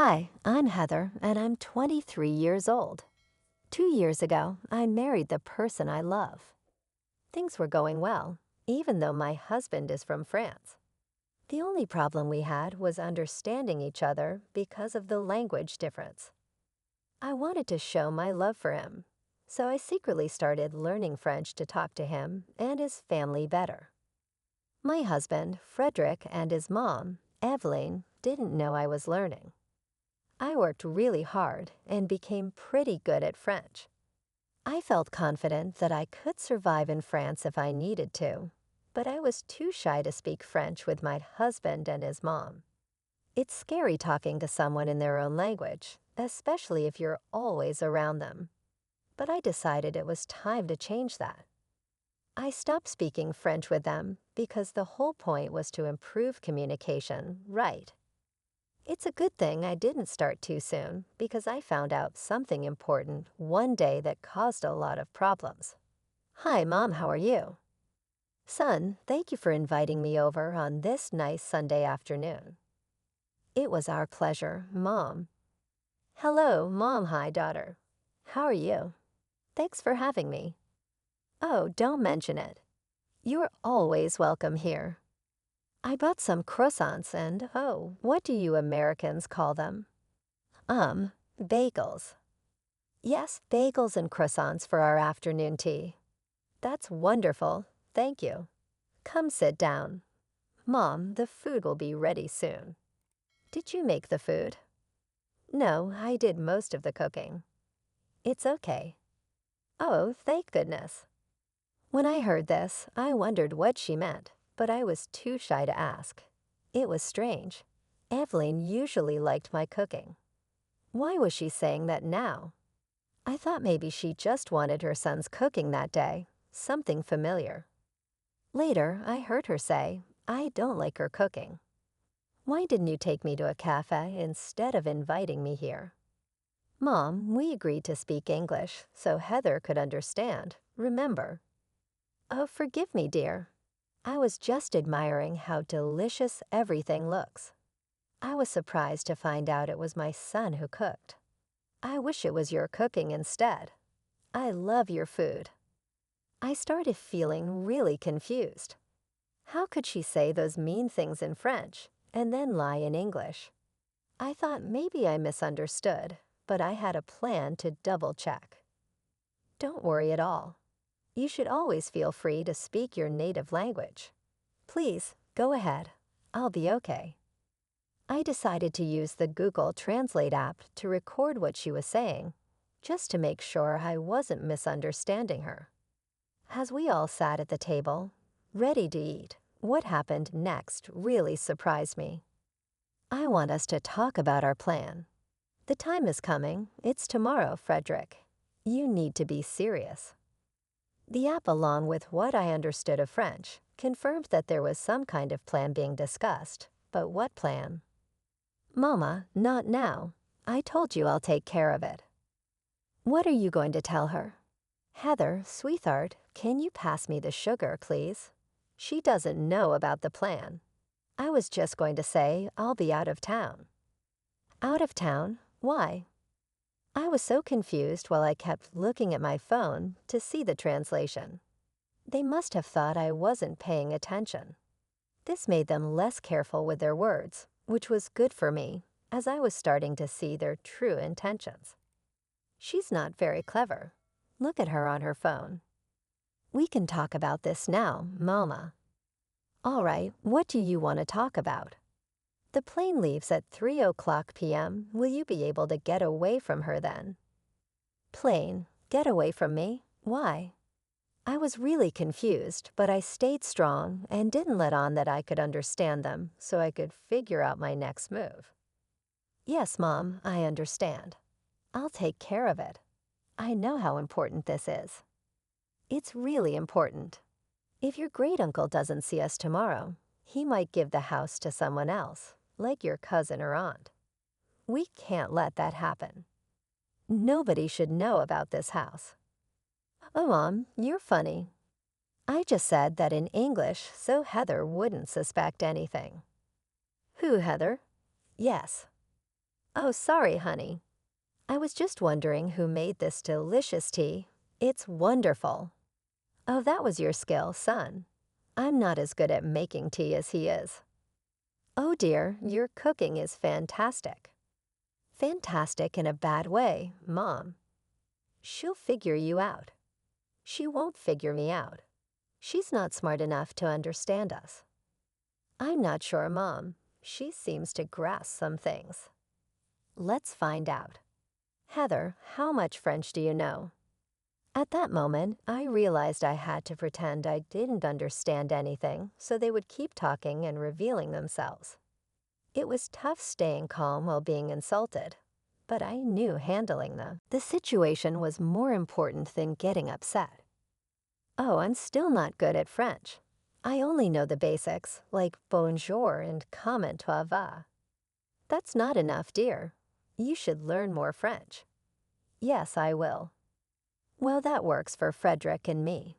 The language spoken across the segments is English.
Hi, I'm Heather, and I'm 23 years old. 2 years ago, I married the person I love. Things were going well, even though my husband is from France. The only problem we had was understanding each other because of the language difference. I wanted to show my love for him, so I secretly started learning French to talk to him and his family better. My husband, Frederick, and his mom, Evelyn, didn't know I was learning. I worked really hard and became pretty good at French. I felt confident that I could survive in France if I needed to, but I was too shy to speak French with my husband and his mom. It's scary talking to someone in their own language, especially if you're always around them. But I decided it was time to change that. I stopped speaking French with them because the whole point was to improve communication, right? It's a good thing I didn't start too soon because I found out something important one day that caused a lot of problems. Hi, Mom, how are you? Son, thank you for inviting me over on this nice Sunday afternoon. It was our pleasure, Mom. Hello, Mom, hi, daughter. How are you? Thanks for having me. Oh, don't mention it. You're always welcome here. I bought some croissants and, oh, what do you Americans call them? Bagels. Yes, bagels and croissants for our afternoon tea. That's wonderful. Thank you. Come sit down. Mom, the food will be ready soon. Did you make the food? No, I did most of the cooking. It's okay. Oh, thank goodness. When I heard this, I wondered what she meant, but I was too shy to ask. It was strange. Evelyn usually liked my cooking. Why was she saying that now? I thought maybe she just wanted her son's cooking that day, something familiar. Later, I heard her say, I don't like her cooking. Why didn't you take me to a cafe instead of inviting me here? Mom, we agreed to speak English so Heather could understand, remember? Oh, forgive me, dear. I was just admiring how delicious everything looks. I was surprised to find out it was my son who cooked. I wish it was your cooking instead. I love your food. I started feeling really confused. How could she say those mean things in French and then lie in English? I thought maybe I misunderstood, but I had a plan to double check. Don't worry at all. You should always feel free to speak your native language. Please, go ahead. I'll be okay. I decided to use the Google Translate app to record what she was saying, just to make sure I wasn't misunderstanding her. As we all sat at the table, ready to eat, what happened next really surprised me. I want us to talk about our plan. The time is coming. It's tomorrow, Frederick. You need to be serious. The app, along with what I understood of French, confirmed that there was some kind of plan being discussed, but what plan? Mama, not now. I told you I'll take care of it. What are you going to tell her? Heather, sweetheart, can you pass me the sugar, please? She doesn't know about the plan. I was just going to say I'll be out of town. Out of town? Why? I was so confused while I kept looking at my phone to see the translation. They must have thought I wasn't paying attention. This made them less careful with their words, which was good for me, as I was starting to see their true intentions. She's not very clever. Look at her on her phone. We can talk about this now, Mama. All right, what do you want to talk about? The plane leaves at 3:00 p.m. Will you be able to get away from her then? Plane, get away from me? Why? I was really confused, but I stayed strong and didn't let on that I could understand them so I could figure out my next move. Yes, Mom, I understand. I'll take care of it. I know how important this is. It's really important. If your great-uncle doesn't see us tomorrow, he might give the house to someone else, like your cousin or aunt. We can't let that happen. Nobody should know about this house. Oh, Mom, you're funny. I just said that in English so Heather wouldn't suspect anything. Who, Heather? Yes. Oh, sorry, honey. I was just wondering who made this delicious tea. It's wonderful. Oh, that was your skill, son. I'm not as good at making tea as he is. Oh dear, your cooking is fantastic. Fantastic in a bad way, Mom. She'll figure you out. She won't figure me out. She's not smart enough to understand us. I'm not sure, Mom. She seems to grasp some things. Let's find out. Heather, how much French do you know? At that moment, I realized I had to pretend I didn't understand anything so they would keep talking and revealing themselves. It was tough staying calm while being insulted, but I knew handling them. The situation was more important than getting upset. Oh, I'm still not good at French. I only know the basics, like bonjour and comment toi va. That's not enough, dear. You should learn more French. Yes, I will. Well, that works for Frederick and me.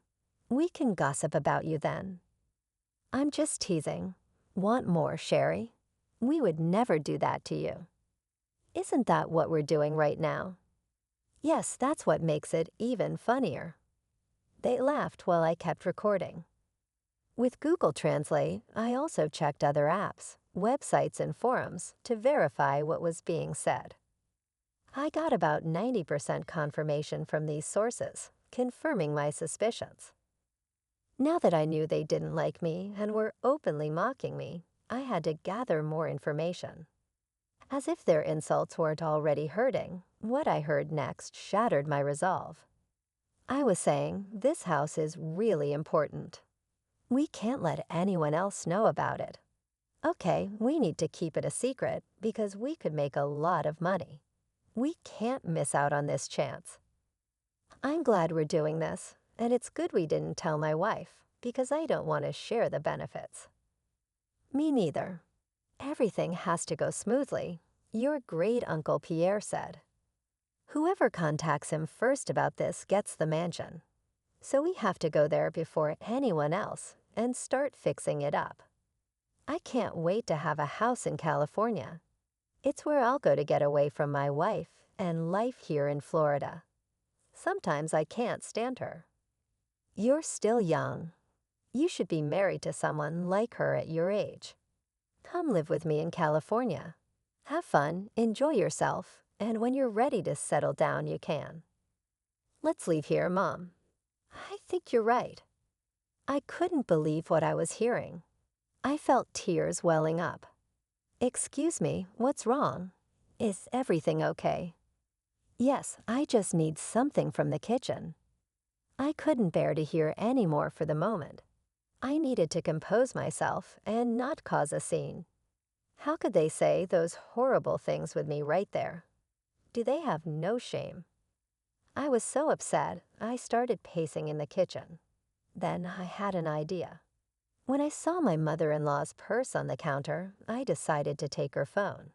We can gossip about you then. I'm just teasing. Want more, Sherry? We would never do that to you. Isn't that what we're doing right now? Yes, that's what makes it even funnier. They laughed while I kept recording. With Google Translate, I also checked other apps, websites, and forums to verify what was being said. I got about 90% confirmation from these sources, confirming my suspicions. Now that I knew they didn't like me and were openly mocking me, I had to gather more information. As if their insults weren't already hurting, what I heard next shattered my resolve. I was saying, this house is really important. We can't let anyone else know about it. Okay, we need to keep it a secret because we could make a lot of money. We can't miss out on this chance. I'm glad we're doing this, and it's good we didn't tell my wife because I don't want to share the benefits. Me neither. Everything has to go smoothly, your great Uncle Pierre said. Whoever contacts him first about this gets the mansion. So we have to go there before anyone else and start fixing it up. I can't wait to have a house in California. It's where I'll go to get away from my wife and life here in Florida. Sometimes I can't stand her. You're still young. You should be married to someone like her at your age. Come live with me in California. Have fun, enjoy yourself, and when you're ready to settle down, you can. Let's leave here, Mom. I think you're right. I couldn't believe what I was hearing. I felt tears welling up. Excuse me, what's wrong? Is everything okay? Yes, I just need something from the kitchen. I couldn't bear to hear any more for the moment. I needed to compose myself and not cause a scene. How could they say those horrible things with me right there? Do they have no shame? I was so upset, I started pacing in the kitchen. Then I had an idea. When I saw my mother-in-law's purse on the counter, I decided to take her phone.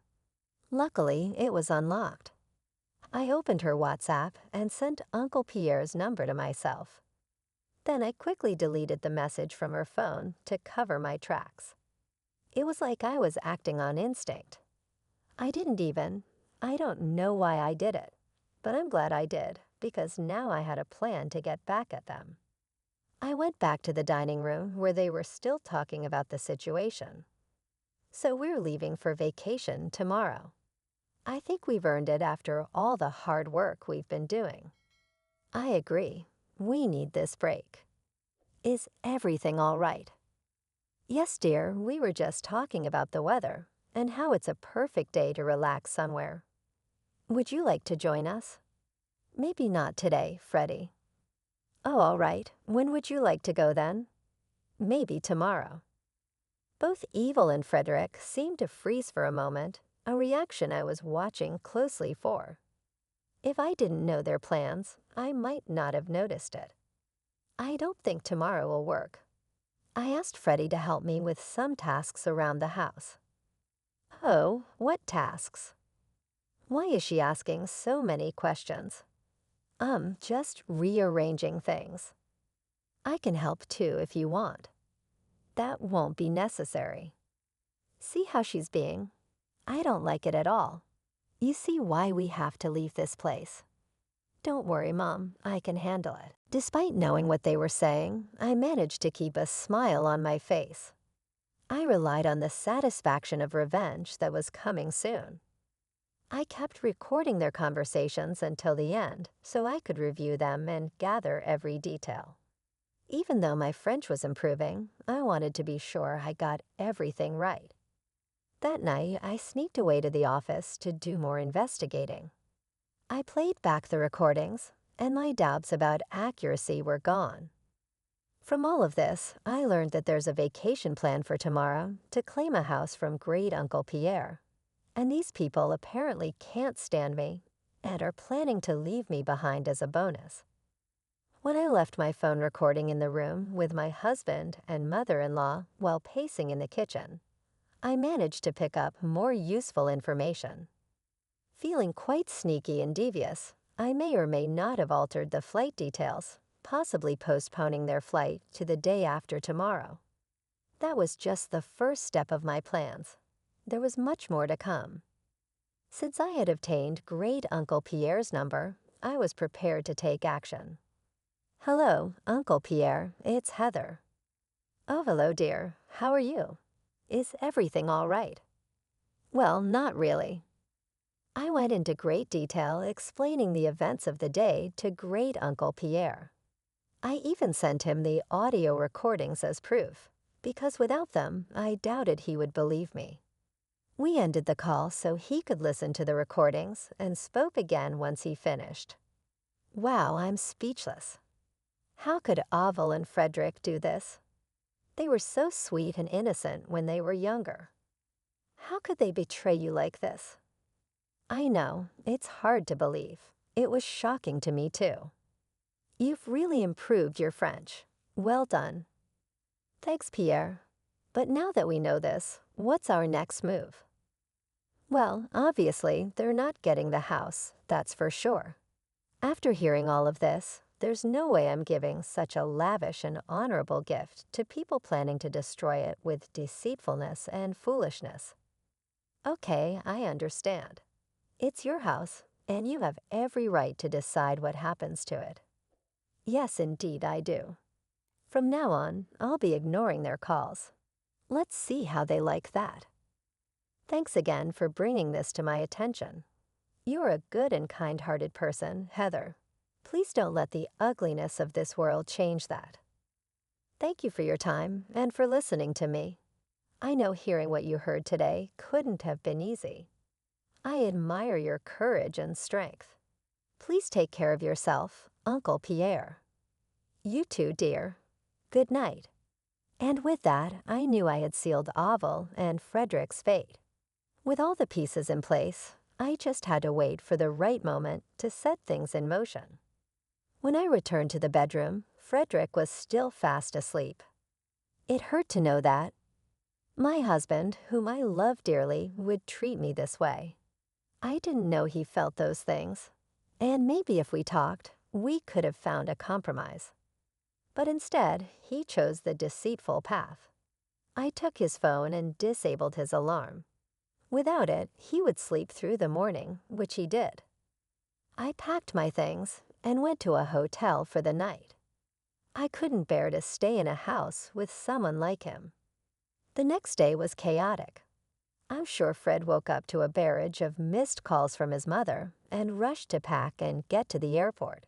Luckily, it was unlocked. I opened her WhatsApp and sent Uncle Pierre's number to myself. Then I quickly deleted the message from her phone to cover my tracks. It was like I was acting on instinct. I don't know why I did it, but I'm glad I did, because now I had a plan to get back at them. I went back to the dining room where they were still talking about the situation. So we're leaving for vacation tomorrow. I think we've earned it after all the hard work we've been doing. I agree. We need this break. Is everything all right? Yes, dear, we were just talking about the weather and how it's a perfect day to relax somewhere. Would you like to join us? Maybe not today, Freddie. Oh, all right. When would you like to go then? Maybe tomorrow. Both Evil and Frederick seemed to freeze for a moment, a reaction I was watching closely for. If I didn't know their plans, I might not have noticed it. I don't think tomorrow will work. I asked Freddie to help me with some tasks around the house. Oh, what tasks? Why is she asking so many questions? Just rearranging things. I can help too if you want. That won't be necessary. See how she's being? I don't like it at all. You see why we have to leave this place. Don't worry, Mom, I can handle it. Despite knowing what they were saying, I managed to keep a smile on my face. I relied on the satisfaction of revenge that was coming soon. I kept recording their conversations until the end so I could review them and gather every detail. Even though my French was improving, I wanted to be sure I got everything right. That night, I sneaked away to the office to do more investigating. I played back the recordings, and my doubts about accuracy were gone. From all of this, I learned that there's a vacation plan for tomorrow to claim a house from Great Uncle Pierre. And these people apparently can't stand me and are planning to leave me behind as a bonus. When I left my phone recording in the room with my husband and mother-in-law while pacing in the kitchen, I managed to pick up more useful information. Feeling quite sneaky and devious, I may or may not have altered the flight details, possibly postponing their flight to the day after tomorrow. That was just the first step of my plans. There was much more to come. Since I had obtained Great Uncle Pierre's number, I was prepared to take action. "Hello, Uncle Pierre, it's Heather." "Oh, hello, dear. How are you? Is everything all right?" "Well, not really." I went into great detail explaining the events of the day to Great Uncle Pierre. I even sent him the audio recordings as proof, because without them, I doubted he would believe me. We ended the call so he could listen to the recordings and spoke again once he finished. Wow, I'm speechless. How could Avel and Frederick do this? They were so sweet and innocent when they were younger. How could they betray you like this? I know, it's hard to believe. It was shocking to me too. You've really improved your French. Well done. Thanks, Pierre. But now that we know this, what's our next move? Well, obviously, they're not getting the house, that's for sure. After hearing all of this, there's no way I'm giving such a lavish and honorable gift to people planning to destroy it with deceitfulness and foolishness. Okay, I understand. It's your house, and you have every right to decide what happens to it. Yes, indeed, I do. From now on, I'll be ignoring their calls. Let's see how they like that. Thanks again for bringing this to my attention. You're a good and kind-hearted person, Heather. Please don't let the ugliness of this world change that. Thank you for your time and for listening to me. I know hearing what you heard today couldn't have been easy. I admire your courage and strength. Please take care of yourself, Uncle Pierre. You too, dear. Good night. And with that, I knew I had sealed Avel and Frederick's fate. With all the pieces in place, I just had to wait for the right moment to set things in motion. When I returned to the bedroom, Frederick was still fast asleep. It hurt to know that. My husband, whom I love dearly, would treat me this way. I didn't know he felt those things, and maybe if we talked, we could have found a compromise. But instead, he chose the deceitful path. I took his phone and disabled his alarm. Without it, he would sleep through the morning, which he did. I packed my things and went to a hotel for the night. I couldn't bear to stay in a house with someone like him. The next day was chaotic. I'm sure Fred woke up to a barrage of missed calls from his mother and rushed to pack and get to the airport.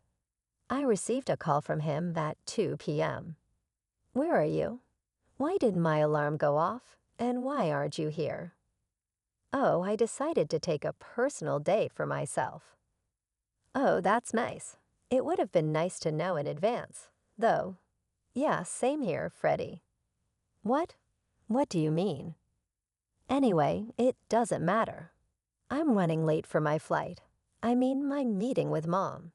I received a call from him at 2 p.m. "Where are you? Why didn't my alarm go off? And why aren't you here?" "Oh, I decided to take a personal day for myself." "Oh, that's nice. It would have been nice to know in advance, though." "Yeah, same here, Freddie." "What? What do you mean?" "Anyway, it doesn't matter. I'm running late for my flight. I mean my meeting with Mom."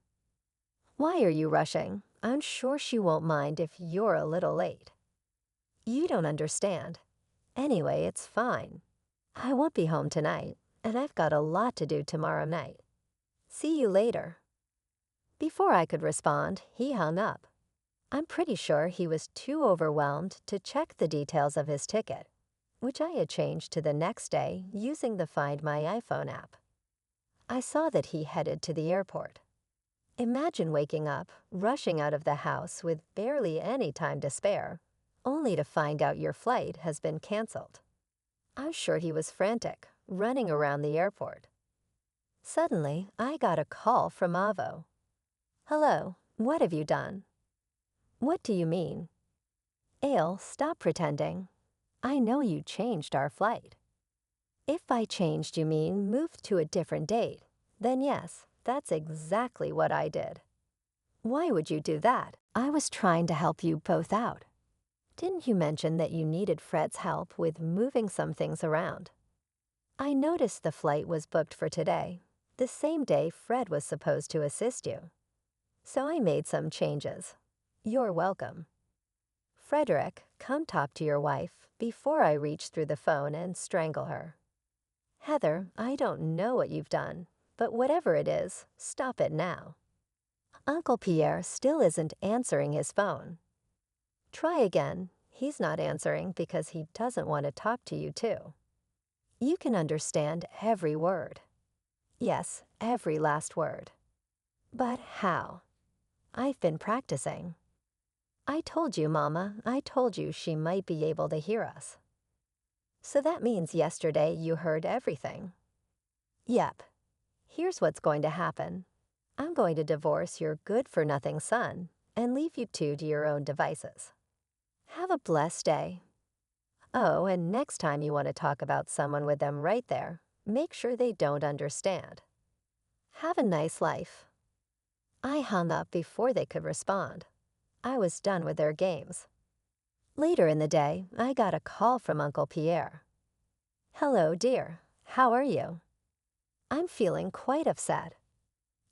"Why are you rushing? I'm sure she won't mind if you're a little late." "You don't understand. Anyway, it's fine. I won't be home tonight, and I've got a lot to do tomorrow night. See you later." Before I could respond, he hung up. I'm pretty sure he was too overwhelmed to check the details of his ticket, which I had changed to the next day using the Find My iPhone app. I saw that he headed to the airport. Imagine waking up, rushing out of the house with barely any time to spare, only to find out your flight has been canceled. I'm sure he was frantic, running around the airport. Suddenly, I got a call from Avo. "Hello, what have you done?" "What do you mean?" "Ale, stop pretending. I know you changed our flight." "If by changed you mean moved to a different date, then yes, that's exactly what I did." "Why would you do that? I was trying to help you both out. Didn't you mention that you needed Fred's help with moving some things around?" "I noticed the flight was booked for today, the same day Fred was supposed to assist you. So I made some changes. You're welcome." "Frederick, come talk to your wife before I reach through the phone and strangle her." "Heather, I don't know what you've done, but whatever it is, stop it now." Uncle Pierre still isn't answering his phone. "Try again. He's not answering because he doesn't want to talk to you too." "You can understand every word." "Yes, every last word." "But how?" "I've been practicing." "I told you, Mama, I told you she might be able to hear us." "So that means yesterday you heard everything?" "Yep. Here's what's going to happen. I'm going to divorce your good-for-nothing son and leave you two to your own devices. Have a blessed day. Oh, and next time you want to talk about someone with them right there, make sure they don't understand. Have a nice life." I hung up before they could respond. I was done with their games. Later in the day, I got a call from Uncle Pierre. "Hello, dear. How are you?" "I'm feeling quite upset.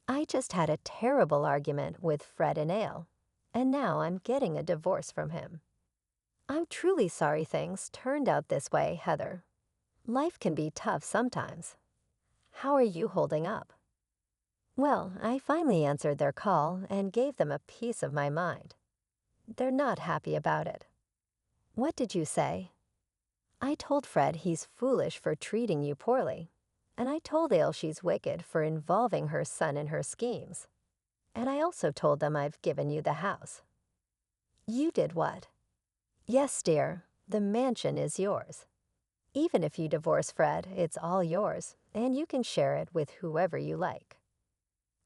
I just had a terrible argument with Fred and Ale, and now I'm getting a divorce from him. I'm truly sorry things turned out this way, Heather. Life can be tough sometimes. How are you holding up?" Well, I finally answered their call and gave them a piece of my mind. They're not happy about it. "What did you say?" "I told Fred he's foolish for treating you poorly, and I told Ale she's wicked for involving her son in her schemes. And I also told them I've given you the house." "You did what?" "Yes, dear, the mansion is yours. Even if you divorce Fred, it's all yours, and you can share it with whoever you like."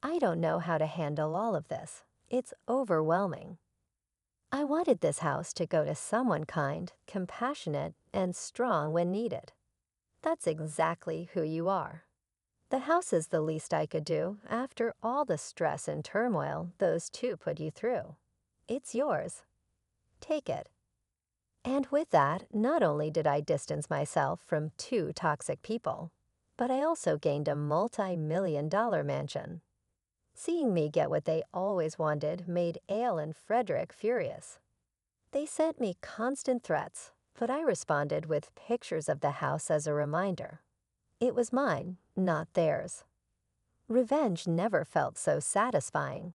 I don't know how to handle all of this. It's overwhelming. I wanted this house to go to someone kind, compassionate, and strong when needed. That's exactly who you are. The house is the least I could do after all the stress and turmoil those two put you through. It's yours. Take it. And with that, not only did I distance myself from two toxic people, but I also gained a multi-million-dollar mansion. Seeing me get what they always wanted made Ale and Frederick furious. They sent me constant threats, but I responded with pictures of the house as a reminder. It was mine, not theirs. Revenge never felt so satisfying.